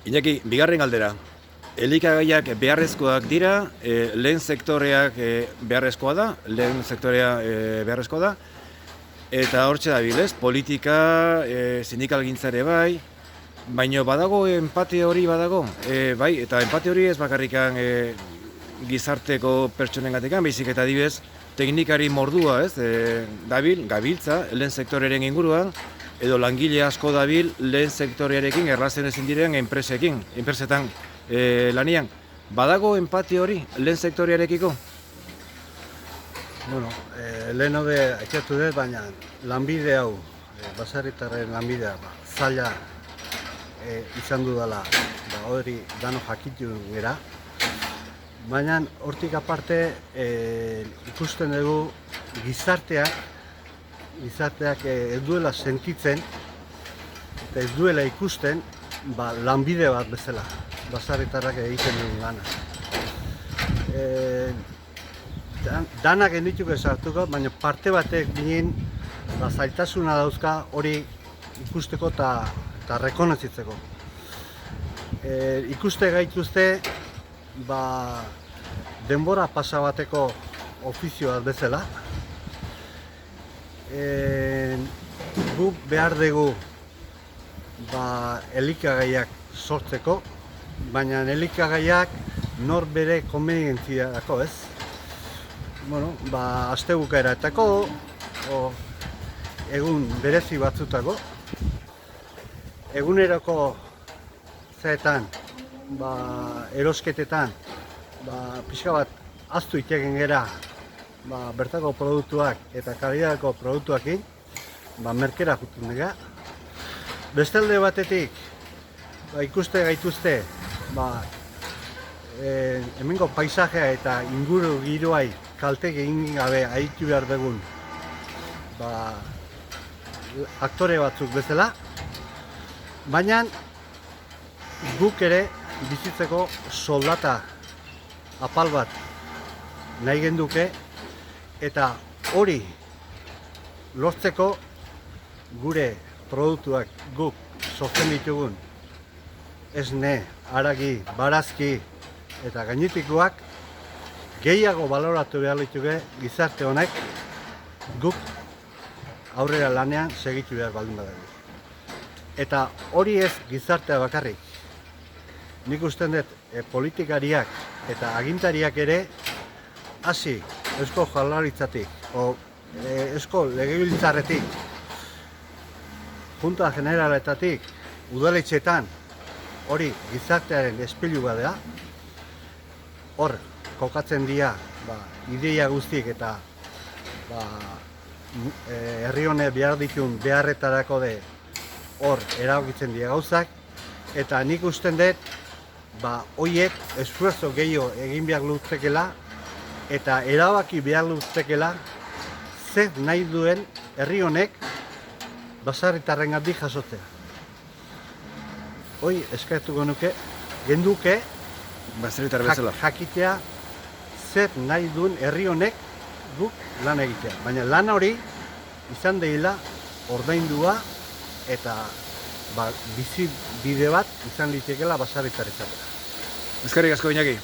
Iñaki, bigarren galdera. Elikagaiak beharrezkoak dira, lehen sektoreak beharrezkoa da, eta hortxe dabil, politika, sindikalgintza ere bai, baina badago empate hori badago, bai, eta empate hori ez bakarrikan gizarteko pertsonengatik, baizik eta adibidez teknikari mordua, gabiltza lehen sektoreren inguruan, edo langile asko dabil lehen sektorearekin erlazen ezin diren enpresetan lanian. Badago empate hori lehen sektorearekiko? Bueno, lehen hode aitzatu dut, baina lanbide hau, baserritarren lanbidea, zaila izan dudala, hori dano jakitu gera. Baina hortik aparte ikusten dugu gizarteak ez duela sentitzen eta ez duela ikusten lanbide bat bezala, baserritarrak egiten dugu lana. Danak endituko esartuko, baina parte batek ginen zailtasuna dauzka hori ikusteko eta rekonozitzeko. Ikuste gaituzte denbora pasa bateko ofizioa bezala. Gu behar dugu elikagaiak sortzeko, baina elikagaiak nor bere konbenientziarako, ez? Astebukaeratako, egun berezi batzutako, eguneroko zeetan, erosketetan, pixka bat ahaztu iteken gera bertako produktuak eta kalidadeko produktuakin, merkera jutun dira. Bestalde batetik, ikuste gaituzte, hemengo paisajea eta inguru giroai kalte egin gabe aritu behar dugun aktore batzuk bezala, baina guk ere bizitzeko soldata apal bat nahi genduke, eta hori lortzeko gure produktuak guk sortzen ditugun esne, haragi, barazki eta gainetikoak gehiago baloratu behar ditugu gizarte honek guk aurrera lanean segitu behar baldin badago. Eta hori ez gizartea bakarrik. Nik usten dut politikariak eta agintariak ere hasi Eusko Jaurlaritzatik, Eusko Legebiltzarretik, Junta Generaletatik, udaletxetan hori gizartearen espilu badea, hor kokatzen dira ideia guztiek eta herri honek behar ditun beharretarako de hor eragokitzen dira gauzak, eta nik usten dut horiek esfuerzo gehiago egin behar lutzekela eta erabaki behar lutzekela zer nahi duen herri honek baserritarrengandik jasotzea. Hoi eskatuko nuke, genduke jakitea zer nahi duen herri honek guk lan egitea. Baina lan hori izan dela ordaindua eta bizi bide bat izan litekeela baserritarrentzat. Eskerrik asko, Iñaki.